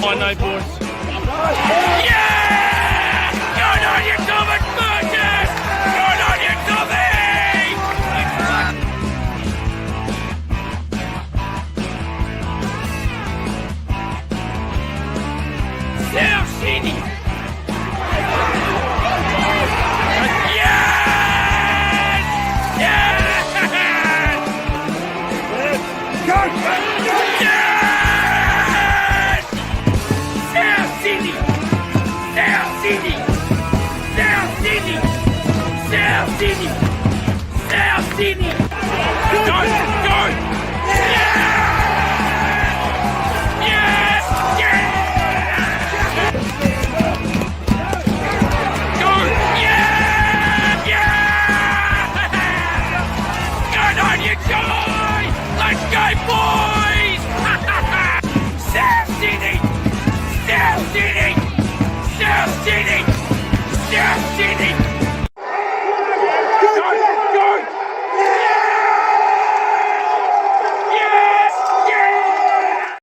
I know, boys. Yeah! Good on you, Thomas Burgess! Good on you, Tommy! South Sydney! Yes! Yes! Go! Yes! South Sydney! South Sydney! South Sydney! South Sydney! South Sydney! Go! Go! Yes! Yes! Yes! Go! Yeah! Yeah! Good on you, Joy! Let's go, boys! South Sydney! South Sydney! South Sydney! South Sydney! Go! Go! Yes! Yes!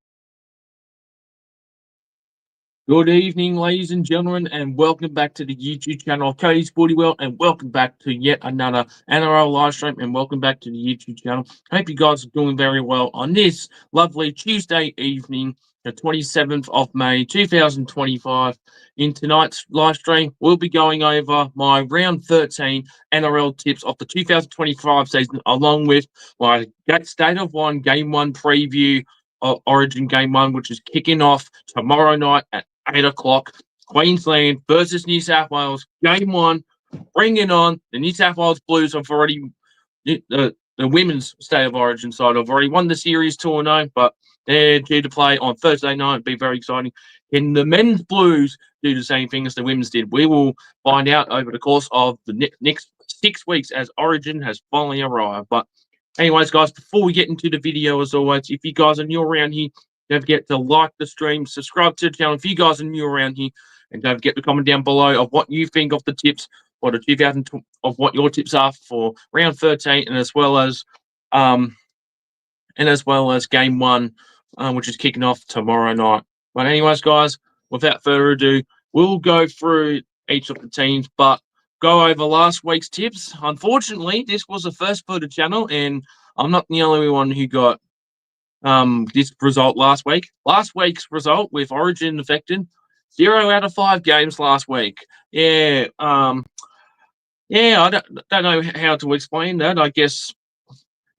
Good evening, ladies and gentlemen, and welcome back to the YouTube channel of Cody's Sporty World, and welcome back to yet another NRL live stream, and welcome back to the YouTube channel. Hope you guys are doing very well on this lovely Tuesday evening, the 27th of May, 2025. In tonight's live stream, we'll be going over my round 13 NRL tips of the 2025 season, along with my State of One Game 1 preview of Origin Game 1, which is kicking off tomorrow night at 8 o'clock. Queensland versus New South Wales. Game 1. Bring it on. The New South Wales Blues have already, the women's State of Origin side have already won the series 2-0, but they're due to play on Thursday night. It'll be very exciting. Can the men's Blues do the same thing as the women's did? We will find out over the course of the next 6 weeks as Origin has finally arrived. But anyways, guys, before we get into the video, as always, if you guys are new around here, don't forget to like the stream, subscribe to the channel if you guys are new around here, and don't forget to comment down below of what you think of the tips for the 2000 of what your tips are for round 13, and as well as game 1, which is kicking off tomorrow night. But anyways, guys, without further ado, we'll go through each of the teams, but go over last week's tips. Unfortunately, this was the first for the channel, and I'm not the only one who got this result last week. Last week's result with Origin affected, 0 out of 5 games last week. I don't know how to explain that. I guess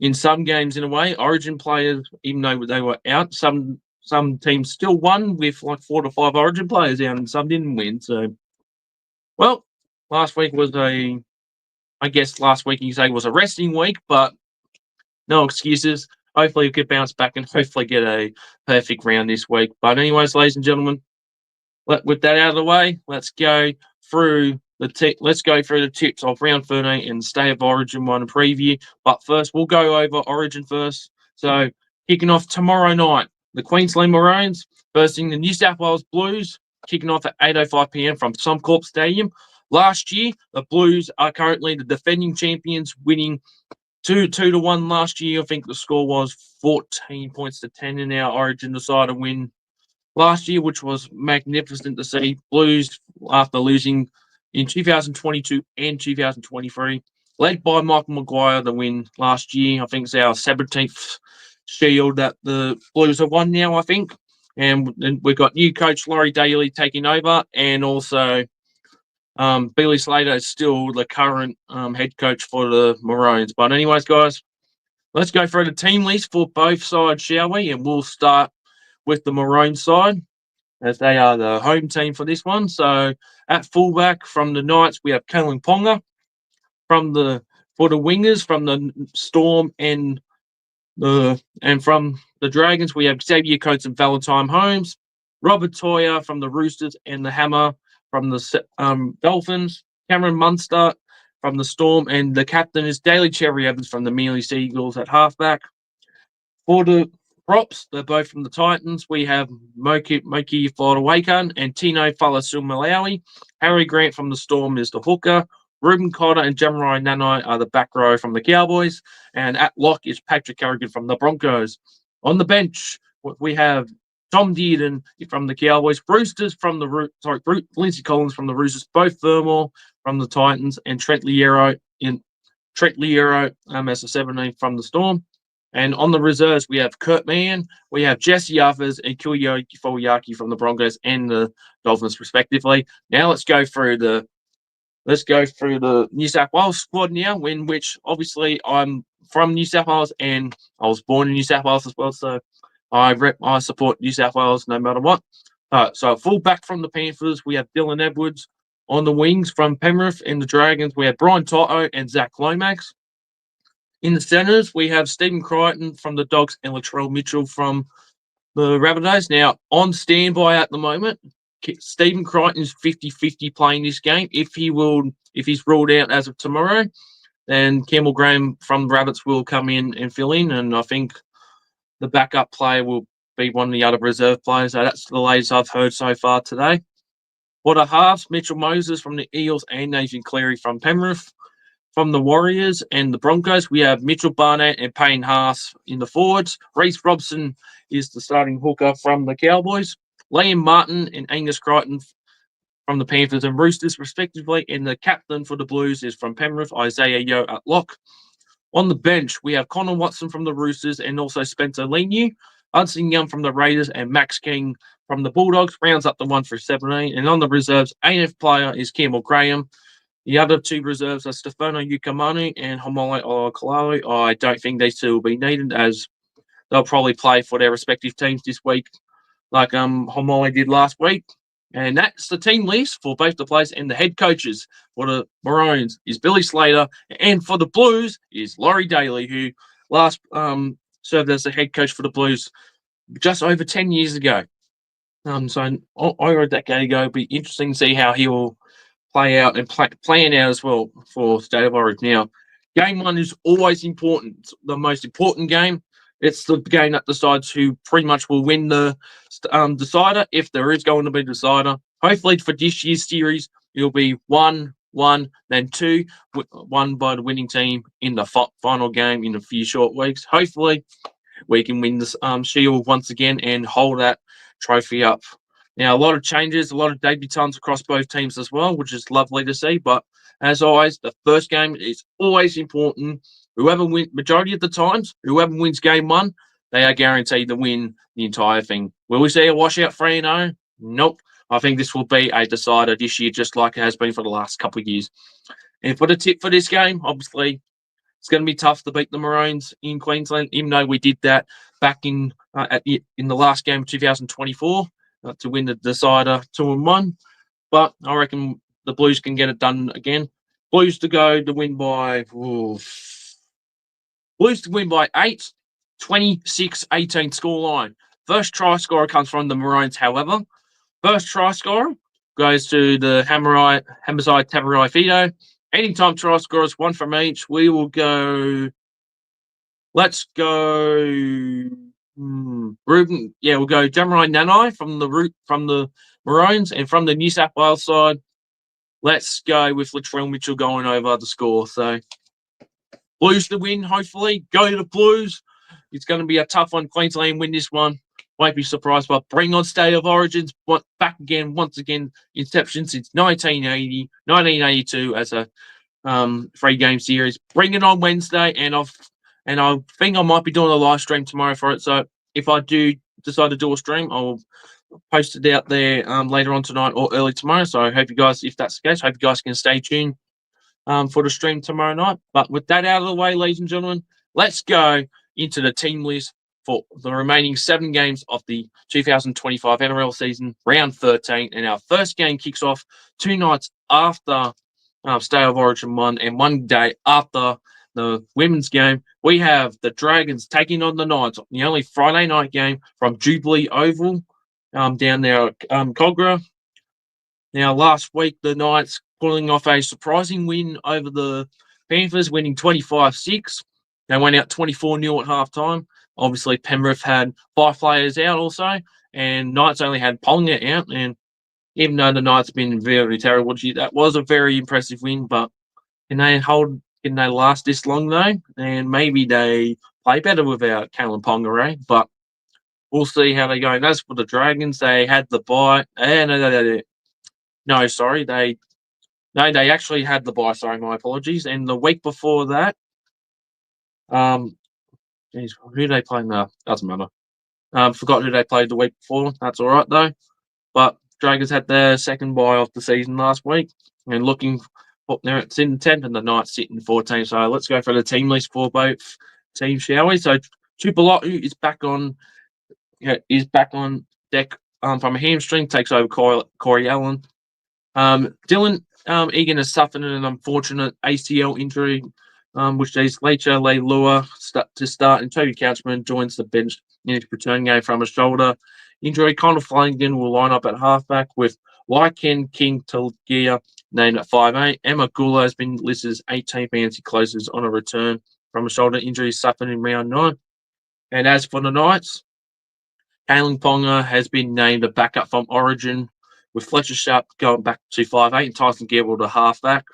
in some games, in a way, Origin players, even though they were out, some teams still won with like 4 to 5 Origin players out, and some didn't win. So, well, last week was last week you say was a resting week, but no excuses. Hopefully we could bounce back and hopefully get a perfect round this week. But anyways, ladies and gentlemen, with that out of the way, let's go through the tips of round 13 and State of Origin 1 preview. But first, we'll go over Origin first. So kicking off tomorrow night, the Queensland Maroons versus the New South Wales Blues, kicking off at 8:05 p.m. from Suncorp Stadium. Last year, the Blues are currently the defending champions, winning 2-1 last year. I think the score was 14 points to 10 in our Origin decided win last year, which was magnificent to see. Blues, after losing in 2022 and 2023, led by Michael Maguire, the win last year. I think it's our 17th shield that the Blues have won now, I think. And we've got new coach Laurie Daly taking over, and also Billy Slater is still the current head coach for the Maroons. But anyways, guys, let's go through the team list for both sides, shall we? And we'll start with the Maroon side, as they are the home team for this one. So at fullback from the Knights, we have Kalen Ponga. For the wingers from the Storm and from the Dragons, we have Xavier Coates and Valentine Holmes. Robert Toya from the Roosters and the Hammer from the Dolphins. Cameron Munster from the Storm, and the captain is Daly Cherry Evans from the Mealy Seagulls at halfback. For the props, they're both from the Titans. We have Moki Floriwakan and Tino Falasumalawi. Harry Grant from the Storm is the hooker. Ruben Cotter and Jamarai Nanai are the back row from the Cowboys. And at lock is Patrick Carrigan from the Broncos. On the bench, we have Tom Dearden from the Cowboys, Roosters from the Lindsay Collins from the Roosters, both Fermor from the Titans, and Trent Liero as a 17 from the Storm. And on the reserves, we have Kurt Mann, we have Jesse Uffers, and Kyoki Fuyaki from the Broncos and the Dolphins, respectively. Now let's go through the New South Wales squad now, in which obviously I'm from New South Wales and I was born in New South Wales as well, so I support New South Wales no matter what. So full back from the Panthers, we have Dylan Edwards. On the wings from Penrith and the Dragons, we have Brian Toto and Zach Lomax. In the centres, we have Stephen Crichton from the Dogs and Latrell Mitchell from the Rabbitohs. Now, on standby at the moment, Stephen Crichton is 50-50 playing this game. If he's ruled out as of tomorrow, then Campbell Graham from the Rabbits will come in and fill in, and I think the backup player will be one of the other reserve players. So that's the latest I've heard so far today. For the halves, Mitchell Moses from the Eels and Nathan Cleary from Penrith. From the Warriors and the Broncos, we have Mitchell Barnett and Payne Haas in the forwards. Reece Robson is the starting hooker from the Cowboys. Liam Martin and Angus Crichton from the Panthers and Roosters, respectively. And the captain for the Blues is from Penrith, Isaiah Yeo at lock. On the bench, we have Connor Watson from the Roosters and also Spencer Leniu. Hudson Young from the Raiders and Max King from the Bulldogs rounds up the 1 for 17. And on the reserves, AF player is Campbell Graham. The other two reserves are Stefano Ukamanu and Homole Olakalawi. I don't think these two will be needed, as they'll probably play for their respective teams this week, like Homole did last week. And that's the team list for both the players and the head coaches. For the Maroons is Billy Slater, and for the Blues is Laurie Daly, who last served as the head coach for the Blues just over 10 years ago. So over a decade ago. It'll be interesting to see how he will play out and plan out as well for State of Origin. Now, game one is always important. It's the most important game. It's the game that decides who pretty much will win the decider, if there is going to be a decider. Hopefully for this year's series, it'll be 1-1, then 2, won by the winning team in the final game in a few short weeks. Hopefully we can win this Shield once again and hold that trophy up. Now, a lot of changes, a lot of debutants across both teams as well, which is lovely to see. But as always, the first game is always important. Whoever wins, majority of the times, whoever wins game one, they are guaranteed to win the entire thing. Will we see a washout 3-0? Nope. I think this will be a decider this year, just like it has been for the last couple of years. And for the tip for this game, obviously, it's going to be tough to beat the Maroons in Queensland, even though we did that back in the last game of 2024. To win the decider 2-1, but I reckon the Blues can get it done again. Blues to win by 8, 26-18 scoreline. First try scorer comes from the Maroons, however. First try scorer goes to the Hammerside Tamarai Fido. Anytime try scorers, one from each. We will go. Let's go. Ruben, we'll go Jamarai Nanai from the Maroons, and from the New South Wales side, let's go with Latrell Mitchell going over the score. So Blues to win, hopefully. Go to the Blues. It's going to be a tough one. Queensland win this one. Won't be surprised, but bring on State of Origins back again, once again, inception since 1982 as a 3-game series. Bring it on Wednesday, and I think I might be doing a live stream tomorrow for it. So if I do decide to do a stream, I'll post it out there later on tonight or early tomorrow. So I hope you guys, if that's the case, hope you guys can stay tuned for the stream tomorrow night. But with that out of the way, ladies and gentlemen, let's go into the team list for the remaining 7 games of the 2025 NRL season, round 13. And our first game kicks off 2 nights after State of Origin 1 and 1 day after the women's game. We have the Dragons taking on the Knights, the only Friday night game from Jubilee Oval down there at Cogra. Now, last week, the Knights pulling off a surprising win over the Panthers, winning 25-6. They went out 24-0 at halftime. Obviously, Penrith had 5 players out also, and Knights only had Ponga out. And even though the Knights have been very terrible, that was a very impressive win. But can they last this long, though? And maybe they play better without Kalen Ponga, but we'll see how they go. And as for the Dragons, they had the bye. No, sorry, they actually had the bye. Sorry, my apologies. And the week before that, geez, who did they play now? Doesn't matter. Forgot who they played the week before. That's all right though. But Dragons had their second bye of the season last week, and looking up there, it's in 10th and the Knights sitting 14. So let's go for the team list for both teams, shall we? So Tupolotu is back on. Is back on deck from a hamstring. Takes over Corey Allen. Dylan Egan has suffered an unfortunate ACL injury, which leaves Leacher Leilua to start, and Toby Couchman joins the bench in his return game from a shoulder injury. Connor Flanagan will line up at halfback with Lycan King Talgear named at 5'8". Emma Gula has been listed as 18th man. He closes on a return from a shoulder injury suffered in round 9. And as for the Knights, Kalen Ponga has been named a backup from Origin, with Fletcher Sharp going back to 5'8" and Tyson Gamble to halfback.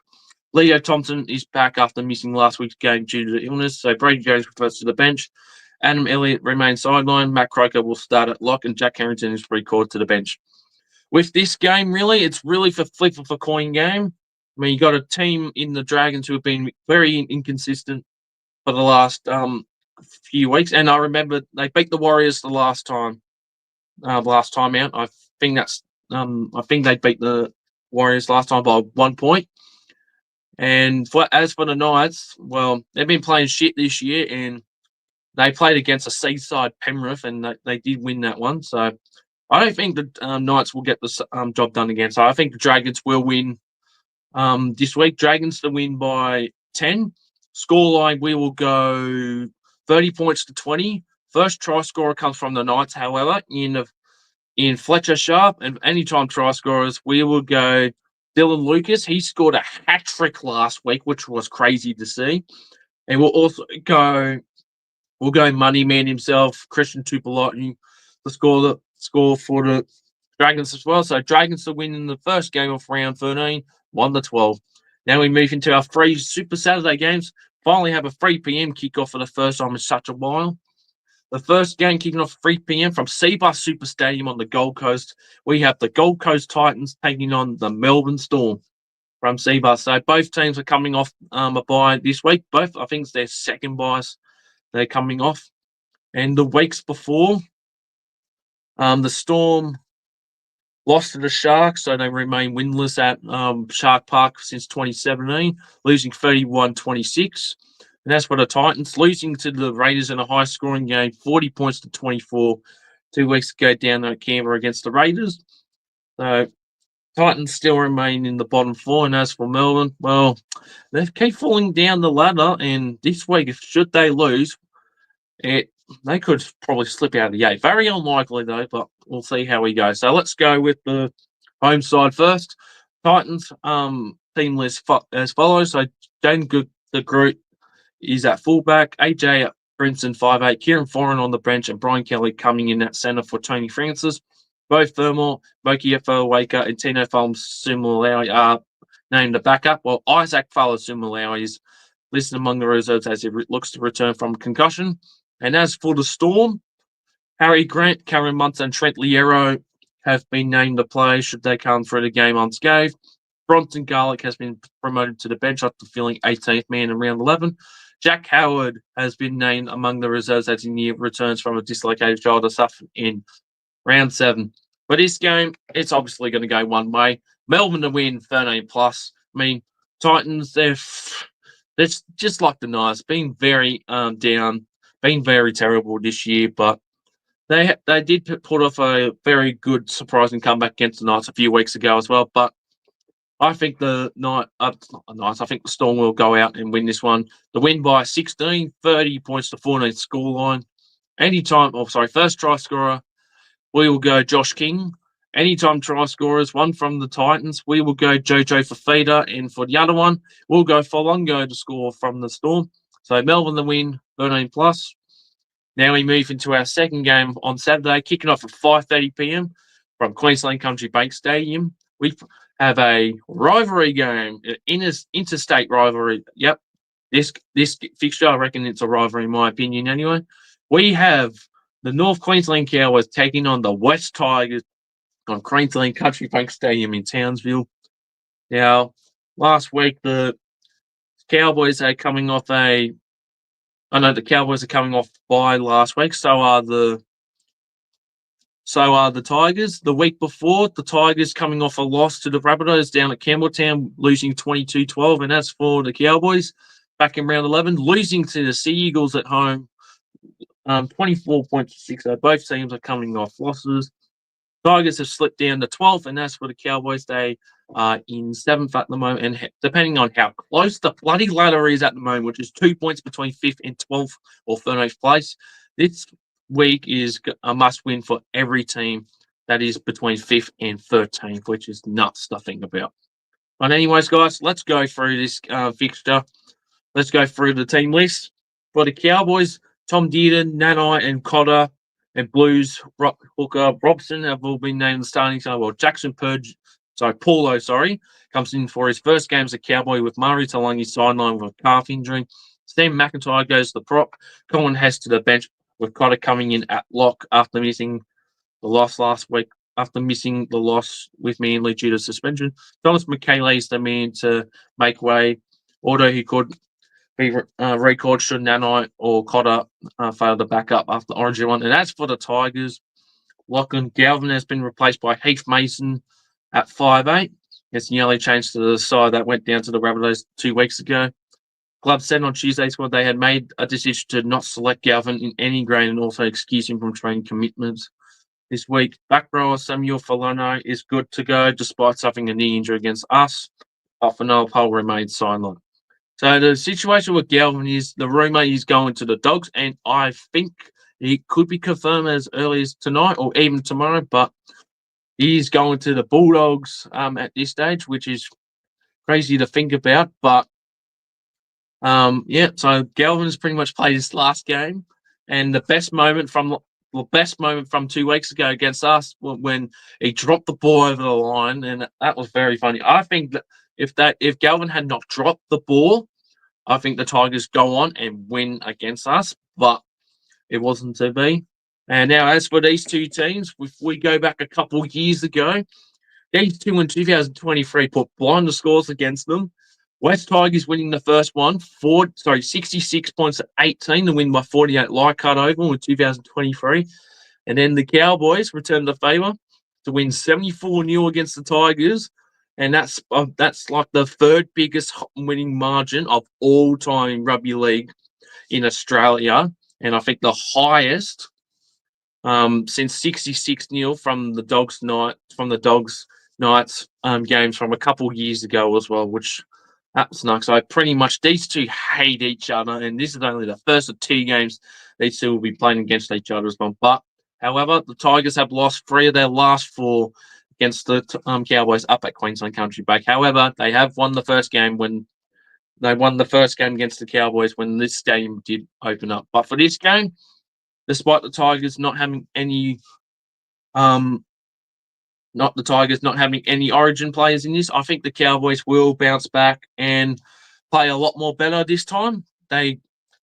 Leo Thompson is back after missing last week's game due to illness, so Brady Jones refers to the bench. Adam Elliott remains sidelined. Matt Croker will start at lock, and Jack Harrington is recalled to the bench. With this game, really, it's really for flip of a coin game. I mean, you got a team in the Dragons who have been very inconsistent for the last few weeks, and I remember they beat the Warriors the last time out. I think they beat the Warriors last time by 1 point. And as for the Knights, well, they've been playing shit this year, and they played against a seaside Penrith, and they did win that one. So I don't think the Knights will get the job done again. So I think the Dragons will win this week. Dragons to win by 10. Scoreline, we will go 30 points to 20. First try scorer comes from the Knights, however, in Fletcher Sharp, and anytime try scorers, we will go Dylan Lucas. He scored a hat trick last week, which was crazy to see. And we'll also go money man himself, Christian Tupolotu, to score for the Dragons as well. So Dragons to win in the first game of round 13, 1-12. Now we move into our 3 Super Saturday games. Finally have a 3 p.m. kickoff for the first time in such a while. The first game kicking off 3 p.m. from Seabus Super Stadium on the Gold Coast. We have the Gold Coast Titans taking on the Melbourne Storm from Seabus. So both teams are coming off a bye this week. Both, I think, it's their second byes they're coming off. And the weeks before, the Storm lost to the Sharks, so they remain winless at Shark Park since 2017, losing 31-26. And that's for the Titans, losing to the Raiders in a high-scoring game, 40 points to 24, 2 weeks ago down at Canberra against the Raiders. So Titans still remain in the bottom 4. And as for Melbourne, well, they keep falling down the ladder. And this week, should they lose, they could probably slip out of the 8. Very unlikely, though, but we'll see how we go. So let's go with the home side first. Titans team list as follows. So Dan the Groot is at fullback, AJ at Brinson 5'8", Kieran Foran on the bench, and Brian Kelly coming in at centre for Tony Francis. Both Thermal, Moki Waker, and Tino Fa'asuamaleaui are named the backup, while Isaac Fa'asuamaleaui is listed among the reserves as he looks to return from concussion. And as for the Storm, Harry Grant, Cameron Munson, and Trent Liero have been named to play should they come through the game unscathed. Bronson Garlick has been promoted to the bench after filling 18th man in round 11. Jack Howard has been named among the reserves as he returns from a dislocated shoulder suffered in round 7. For this game, it's obviously going to go one way. Melbourne to win 13+. I mean, Titans, they're just like the Knights, being very down, being very terrible this year, but they did put off a very good, surprising comeback against the Knights a few weeks ago as well. But I think I think the Storm will go out and win this one. The win by 16, 30 points to 14 scoreline. First try scorer, we will go Josh King. Anytime try scorers, one from the Titans, we will go Jojo Fafita. And for the other one, we'll go Folongo to score from the Storm. So Melbourne the win, 13+. Now we move into our second game on Saturday, kicking off at 5:30 p.m. from Queensland Country Bank Stadium. We have a rivalry game, an interstate rivalry. Yep, this fixture, I reckon it's a rivalry in my opinion anyway. We have the North Queensland Cowboys taking on the West Tigers on Queensland Country Bank Stadium in Townsville. Now, last week the Cowboys are coming off the Cowboys are coming off bye last week. So are the Tigers. The week before, the Tigers coming off a loss to the Rabbitohs down at Campbelltown, losing 22-12, and that's for the Cowboys back in round 11, losing to the Sea Eagles at home, 24 points to 6. So both teams are coming off losses. Tigers have slipped down to 12th, and that's for the Cowboys. They are in 7th at the moment, and depending on how close the bloody ladder is at the moment, which is 2 points between 5th and 12th or 13th place, this week is a must-win for every team that is between 5th and 13th, which is nuts to think about. But anyways, guys, let's go through this fixture. Let's go through the team list. For the Cowboys, Tom Dearden, Nanai and Cotter and Blues, Hooker, Robson have all been named the starting side. Well, Paulo, comes in for his first game as a Cowboy with Murray Talangi sidelined with a calf injury. Sam McIntyre goes to the prop. Colin Hess to the bench with Cotter coming in at lock after missing the loss last week, after missing the loss with Manly due to suspension. Thomas McKaylee is the man to make way, although he could be recalled should Nanai or Cotter fail to back up after Origin 1. And as for the Tigers, Lachlan Galvin has been replaced by Heath Mason at 5'8". It's nearly changed to the side that went down to the Rabbitohs 2 weeks ago. Club said on Tuesday's squad they had made a decision to not select Galvin in any grade and also excuse him from training commitments this week. Back rower Samuel Falano is good to go despite suffering a knee injury against us. Fanoa Pole remains sidelined. So the situation with Galvin is the rumour is going to the Dogs, and I think he could be confirmed as early as tonight or even tomorrow, but he's going to the Bulldogs at this stage, which is crazy to think about. But so Galvin's pretty much played his last game, and the best moment from 2 weeks ago against us when he dropped the ball over the line, and that was very funny. I think that if Galvin had not dropped the ball, I think the Tigers go on and win against us, but it wasn't to be. And now, as for these two teams, if we go back a couple of years ago, these two in 2023 put blinder scores against them. West Tigers winning the first one, 66 points to 18 to win by 48 Leichhardt Oval in 2023. And then the Cowboys returned the favour to win 74-0 against the Tigers. And that's like the third biggest winning margin of all time in rugby league in Australia. And I think the highest since 66-0 from the Dogs Knights games from a couple of years ago as well, which that's nuts. So pretty much these two hate each other, and this is only the first of 2 games these two will be playing against each other as well. But however, the Tigers have lost 3 of their last 4 against the Cowboys up at Queensland Country Bank. However, they have won the first game against the Cowboys when this game did open up. But for this game, despite the Tigers not having any Origin players in this, I think the Cowboys will bounce back and play a lot more better this time. They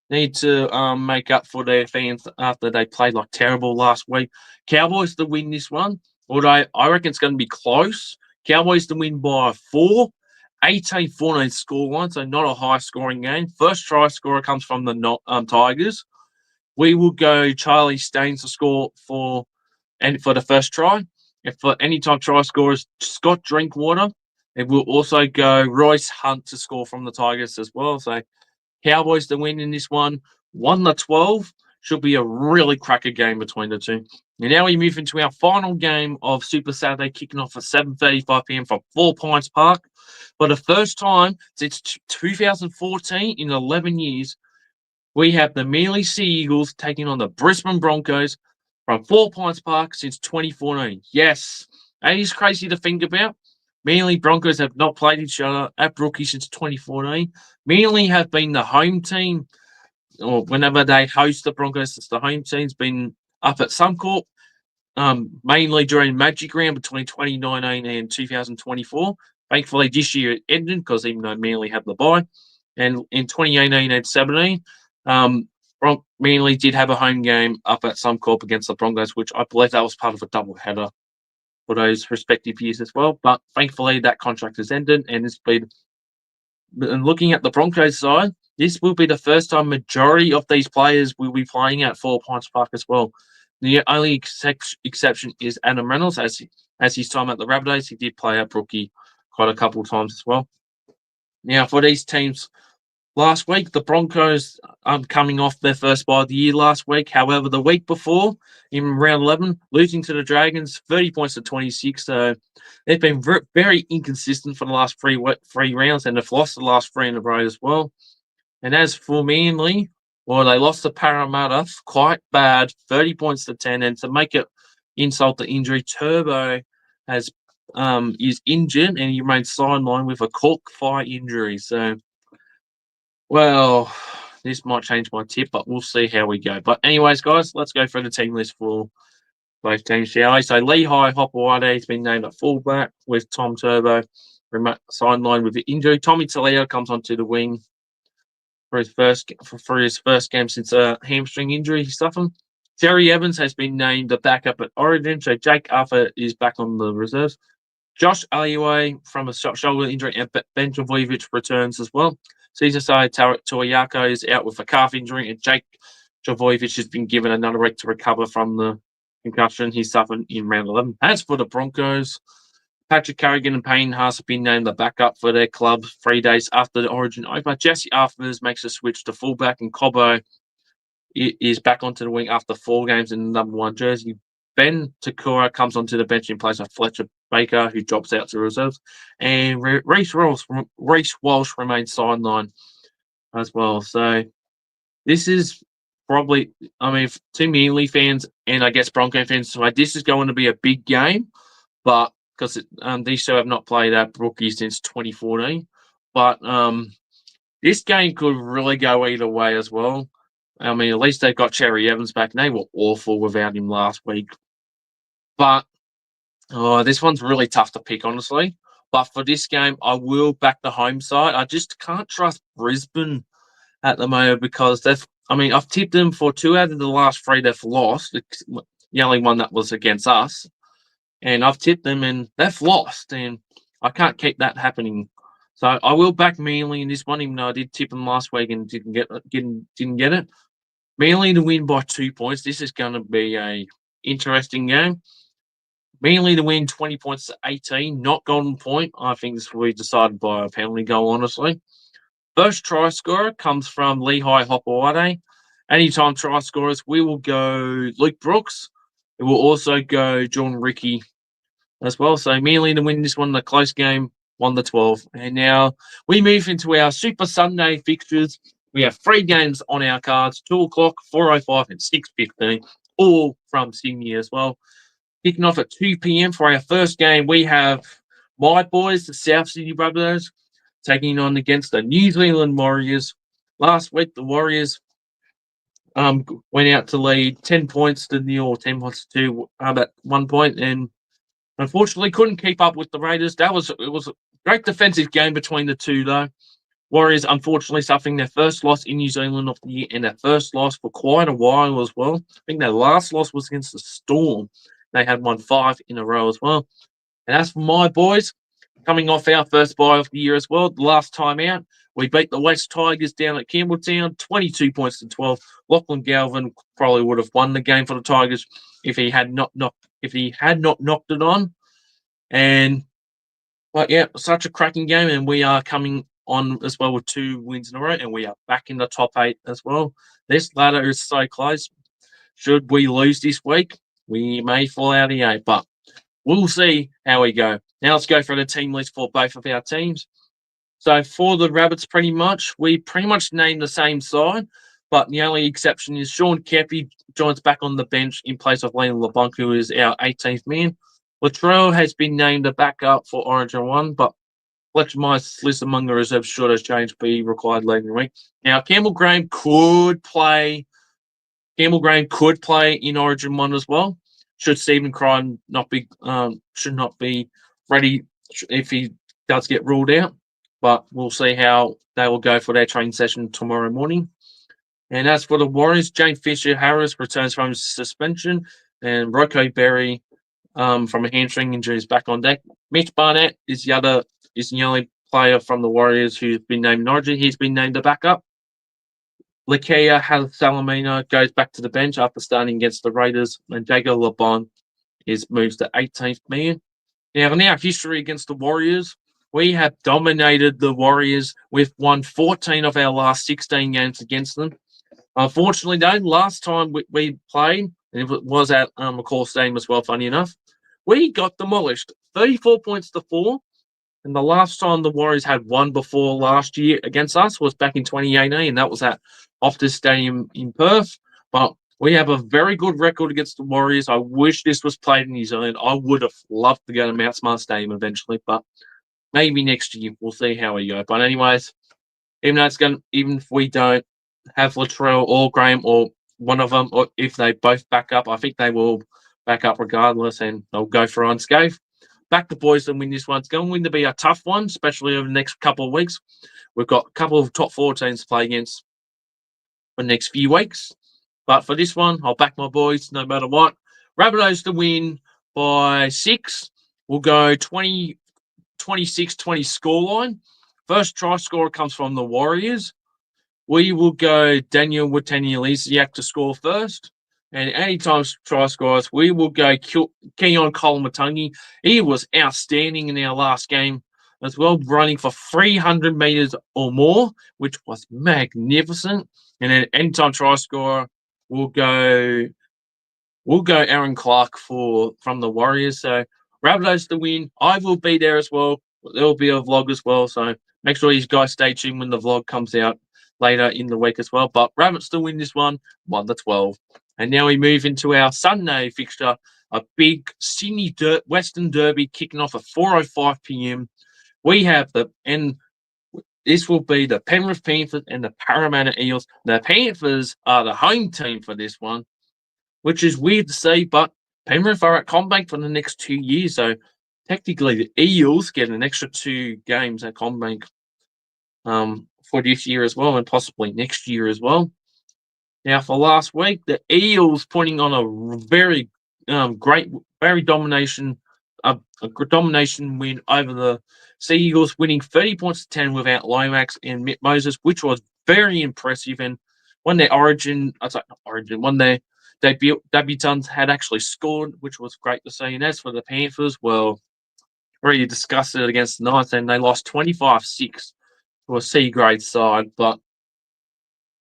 need to make up for their fans after they played like terrible last week. Cowboys to win this one, although I reckon it's going to be close. Cowboys to win by 4, 18-14 scoreline, so not a high-scoring game. First try scorer comes from the Tigers. We will go Charlie Staines to score for the first try. And for any time try scorers, Scott Drinkwater. And we'll also go Royce Hunt to score from the Tigers as well. So Cowboys to win in this one. 1-12 should be a really cracker game between the two. And now we move into our final game of Super Saturday, kicking off at 7:35 p.m. from 4 Pines Park. For the first time since 2014 in 11 years, we have the Manly Sea Eagles taking on the Brisbane Broncos from 4 Pines Park since 2014. Yes, that is crazy to think about. Manly Broncos have not played each other at Brookie since 2014. Manly have been the home team, or whenever they host the Broncos, it's the home team's been up at Suncorp, mainly during Magic Round between 2019 and 2024. Thankfully, this year it ended because even though Manly had the bye, and in 2018 and 17, Manly did have a home game up at Suncorp against the Broncos, which I believe that was part of a double header for those respective years as well. But thankfully, that contract has ended, and it's been. And looking at the Broncos side, this will be the first time majority of these players will be playing at 4 Points Park as well. The only exception is Adam Reynolds, as his time at the Rabbitohs, he did play at Brookie quite a couple of times as well. Now, for these teams, last week, the Broncos coming off their first bye of the year last week. However, the week before, in round 11, losing to the Dragons, 30 points to 26. So they've been very inconsistent for the last three rounds, and they've lost the last three in a row as well. And as for Manly, well, they lost to Parramatta quite bad, 30 points to 10. And to make it insult the injury, Turbo is injured, and he remains sidelined with a cork fire injury. So, well, this might change my tip, but we'll see how we go. But anyways, guys, let's go through the team list for both teams, shall we? So Lehigh Hopewade has been named at fullback with Tom Turbo sidelined with the injury. Tommy Talia comes onto the wing for his first game since a hamstring injury he suffered. Terry Evans has been named the backup at Origin, so Jake Arthur is back on the reserves. Josh Aliway from a shoulder injury, and Ben Travojevic returns as well. Cesar Tuayako is out with a calf injury, and Jake Travojevic has been given another week to recover from the concussion he suffered in round 11. As for the Broncos, Patrick Carrigan and Payne Haas have been named the backup for their club 3 days after the Origin opener. Jesse Arthurs makes a switch to fullback, and Cobbo is back onto the wing after 4 games in the number 1 jersey. Ben Takura comes onto the bench in place of Fletcher Baker, who drops out to reserves. And Reece Walsh remains sidelined as well. So this is probably, to Manly fans and I guess Bronco fans, so this is going to be a big game, but because these two have not played at Brookie since 2014. But this game could really go either way as well. At least they've got Cherry Evans back, and they were awful without him last week. But this one's really tough to pick, honestly. But for this game, I will back the home side. I just can't trust Brisbane at the moment because I've tipped them for 2 out of the last 3 they've lost. The only one that was against us. And I've tipped them and they've lost, and I can't keep that happening. So I will back Manly in this one, even though I did tip them last week and didn't get it. Manly to win by 2 points. This is going to be a interesting game. Manly to win 20 points to 18, not golden point. I think this will be decided by a penalty goal, honestly. First try scorer comes from Lehigh Hopewade. Anytime try scorers, we will go Luke Brooks. It will also go John Ricky as well. So Manly to win this one, the close game, 1-12. And now we move into our Super Sunday fixtures. We have 3 games on our cards, 2 o'clock, 4:05 and 6:15, all from Sydney as well. Kicking off at 2 p.m. for our first game, we have my boys, the South Sydney Rabbitohs, taking on against the New Zealand Warriors. Last week, the Warriors went out to lead 10 points to 0, 10 points to 2 at 1 point, and unfortunately couldn't keep up with the Raiders. It was a great defensive game between the two, though. Warriors, unfortunately, suffering their first loss in New Zealand of the year and their first loss for quite a while as well. I think their last loss was against the Storm. They had won 5 in a row as well. And as for my boys, coming off our first bye of the year as well, the last time out, we beat the West Tigers down at Campbelltown, 22 points to 12. Lachlan Galvin probably would have won the game for the Tigers if he had not knocked it on. But yeah, such a cracking game, and we are coming on as well with 2 wins in a row, and we are back in the top 8 as well. This ladder is so close. Should we lose this week, we may fall out of the 8, but we'll see how we go. Now let's go for the team list for both of our teams. So for the Rabbits, we pretty much named the same side, but the only exception is Sean Kepi joins back on the bench in place of Liam LeBlanc, who is our 18th man. Latrell has been named a backup for Origin 1, but Fletcher Myers' list among the reserves should have changed, be required later in the week. Now, Campbell Graham could play in Origin 1 as well. Should Stephen Crichton should not be ready if he does get ruled out. But we'll see how they will go for their training session tomorrow morning. And as for the Warriors, Jane Fisher-Harris returns from suspension, and Rocco Berry from a hamstring injury is back on deck. Mitch Barnett is the only player from the Warriors who's been named in Origin. He's been named the backup. Lakia Salamina goes back to the bench after starting against the Raiders, and Jago LeBon moves to 18th man. Now, in our history against the Warriors, we have dominated the Warriors. We've won 14 of our last 16 games against them. Unfortunately, though, last time we played, and it was at McCall Stadium as well, funny enough, we got demolished 34 points to 4. And the last time the Warriors had won before last year against us was back in 2018, and that was at Optus Stadium in Perth. But we have a very good record against the Warriors. I wish this was played in New Zealand. I would have loved to go to Mount Smart Stadium eventually, but maybe next year. We'll see how we go. But anyways, even if we don't have Latrell or Graham or one of them, or if they both back up, I think they will back up regardless, and they'll go for unscathed. Back the boys and win this one. It's going to be a tough one, especially over the next couple of weeks. We've got a couple of top 4 teams to play against for the next few weeks. But for this one, I'll back my boys no matter what. Rabbitohs to win by 6. We'll go 26-20 scoreline. First try scorer comes from the Warriors. We will go Daniel Watanielisiak to score first. And anytime try scorers, we will go Keon Kolomatangi. He was outstanding in our last game as well, running for 300 meters or more, which was magnificent. And then anytime try scorer, we'll go Aaron Clark from the Warriors. So Rabbitohs to win. I will be there as well. There will be a vlog as well. So make sure you guys stay tuned when the vlog comes out later in the week as well. But Rabbits to win this one, 1-12. And now we move into our Sunday fixture, a big Sydney Western Derby kicking off at 4:05 p.m. We have this will be the Penrith Panthers and the Parramatta Eels. The Panthers are the home team for this one, which is weird to see, but Penrith are at CommBank for the next 2 years. So technically the Eels get an extra 2 games at CommBank for this year as well, and possibly next year as well. Now, for last week, the Eels putting on a very domination win over the Sea Eagles, winning 30 points to 10 without Lomax and Mick Moses, which was very impressive. And when their debutants had actually scored, which was great to see. And as for the Panthers, well, already discussed it against the Knights, and they lost 25-6 to a C-grade side, but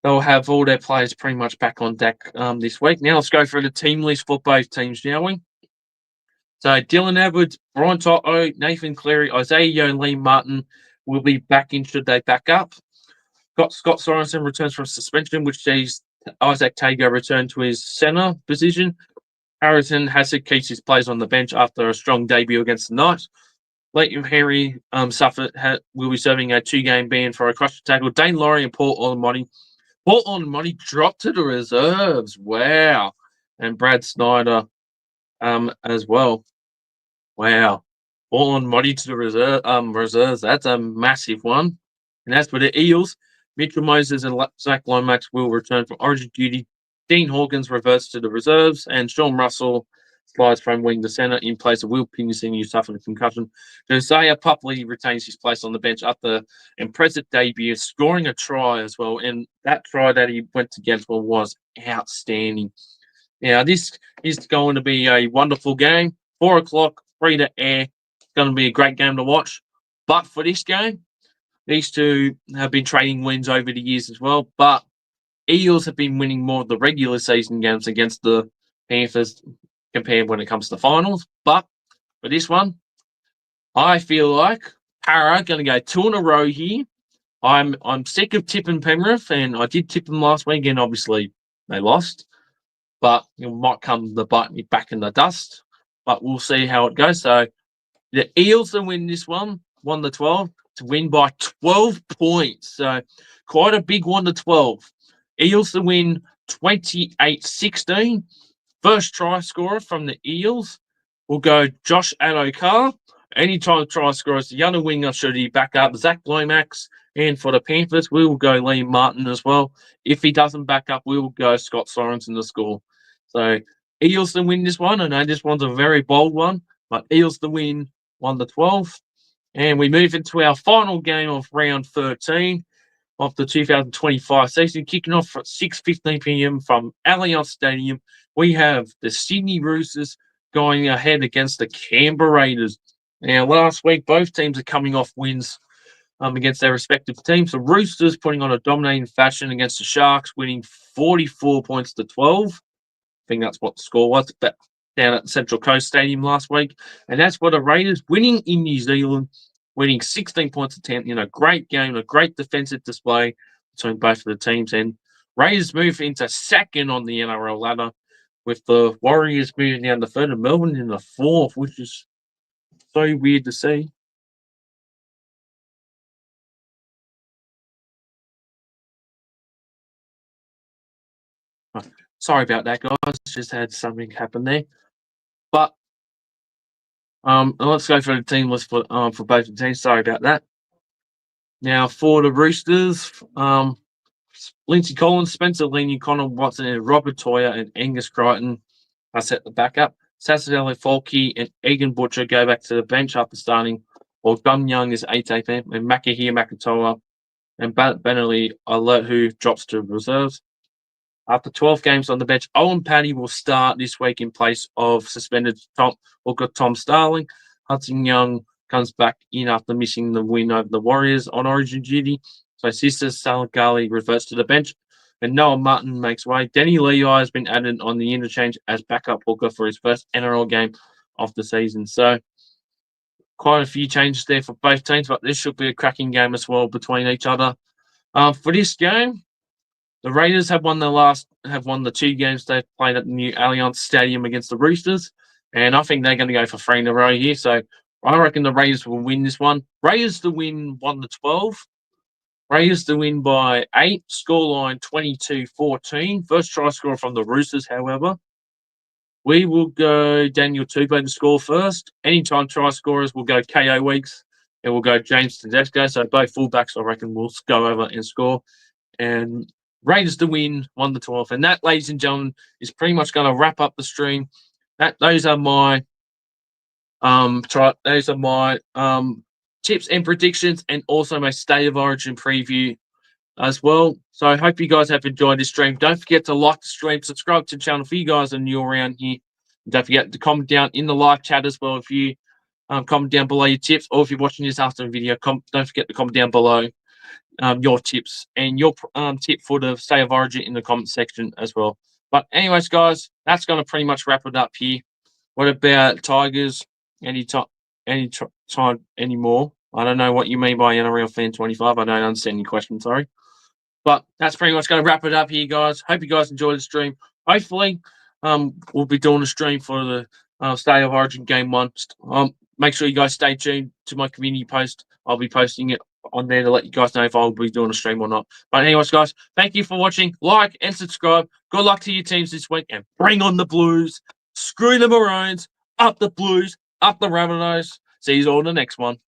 they'll have all their players pretty much back on deck this week. Now let's go through the team list for both teams, shall we? So Dylan Edwards, Brian Toto, Nathan Cleary, Isaiah Yeo, and Lee Martin will be back in should they back up. Got Scott Sorensen returns from suspension, which sees Isaac Tago return to his centre position. Harrison Hassett keeps his place on the bench after a strong debut against the Knights. Leighton Henry will be serving a 2-game ban for a crusher tackle. Dane Laurie and Paul Olamoti. Paul Olamoti dropped to the reserves. Wow. And Brad Snyder as well. Wow. Paul Olamoti to the reserves. That's a massive one. And as for the Eels, Mitchell Moses and Zach Lomax will return from Origin duty. Dean Hawkins reverts to the reserves, and Sean Russell slides from wing to centre in place of Will Pinderson, who suffered a concussion. Josiah Pupley retains his place on the bench after impressive debut, scoring a try as well. And that try that he went to get was outstanding. Now, this is going to be a wonderful game. 4 o'clock, free to air. It's going to be a great game to watch. But for this game, these two have been trading wins over the years as well. But Eels have been winning more of the regular season games against the Panthers compared when it comes to finals. But for this one, I feel like Para are going to go 2 in a row here. I'm sick of tipping Penrith, and I did tip them last week, and obviously they lost. But it might come to bite me back in the dust. But we'll see how it goes. So the Eels will win this one, 1-12, to win by 12 points. So quite a big 1-12. Eels to win 28-16. First try scorer from the Eels will go Josh Adokar. Anytime try scorer is the other winger should he back up Zach Lomax And for the Panthers, we will go Liam Martin as well. If he doesn't back up, we will go Scott Sorensen to score. So Eels to win this one. I know this one's a very bold one, but Eels to win 1-12. And we move into our final game of round 13 of the 2025 season, kicking off at 6:15 p.m. from Allianz Stadium. We have the Sydney Roosters going ahead against the Canberra Raiders. Now, last week, both teams are coming off wins against their respective teams. The Roosters putting on a dominating fashion against the Sharks, winning 44 points to 12. I think that's what the score was down at Central Coast Stadium last week. And that's for the Raiders winning in New Zealand, winning 16 points to 10 in a great game, a great defensive display between both of the teams. And Raiders move into second on the NRL ladder, with the Warriors moving down to third and Melbourne in the fourth, which is so weird to see. Sorry about that, guys. Just had something happen there. But let's go for the team list for both the teams. Sorry about that. Now for the Roosters, Lindsay Collins, Spencer Lenihan, Connor Watson, and Robert Toya and Angus Crichton are set the backup. Sassadele Falky and Egan Butcher go back to the bench after starting, while Gun Young is 8th and Makahia Makatoa and Benelli Alert, who drops to reserves. After 12 games on the bench, Owen Paddy will start this week in place of suspended Tom Starling. Hudson Young comes back in after missing the win over the Warriors on Origin duty. So Sister Salagali reverts to the bench, and Noah Martin makes way. Denny Levi has been added on the interchange as backup hooker for his first NRL game of the season. So quite a few changes there for both teams, but this should be a cracking game as well between each other. For this game, the Raiders have won the 2 games they've played at the new Allianz Stadium against the Roosters, and I think they're going to go for 3 in a row here. So I reckon the Raiders will win this one. Raiders to win 1-12. Raiders to win by 8. Scoreline 22-14. First try scorer from the Roosters, however. We will go Daniel Tupou to score first. Anytime try scorers will go KO Weeks, and we'll go James Tedesco. So both fullbacks, I reckon, will go over and score. And Raiders to win 1-12. And that, ladies and gentlemen, is pretty much going to wrap up the stream. Those are my tips and predictions, and also my State of Origin preview as well. So I hope you guys have enjoyed this stream. Don't forget to like the stream, subscribe to the channel if you guys are new around here. Don't forget to comment down in the live chat as well if you comment down below your tips, or if you're watching this after the video, don't forget to comment down below your tips and your tip for the State of Origin in the comment section as well. But anyways, guys, that's going to pretty much wrap it up here. What about Tigers? Any time anymore? I don't know what you mean by NRL fan 25. I don't understand your question, sorry. But that's pretty much going to wrap it up here, guys. Hope you guys enjoyed the stream. Hopefully, we'll be doing a stream for the State of Origin Game 1. Make sure you guys stay tuned to my community post. I'll be posting it on there to let you guys know if I'll be doing a stream or not. But anyways, guys, thank you for watching. Like and subscribe. Good luck to your teams this week, and bring on the Blues. Screw the Maroons. Up the Blues. Up the Rabbitohs. See you all in the next one.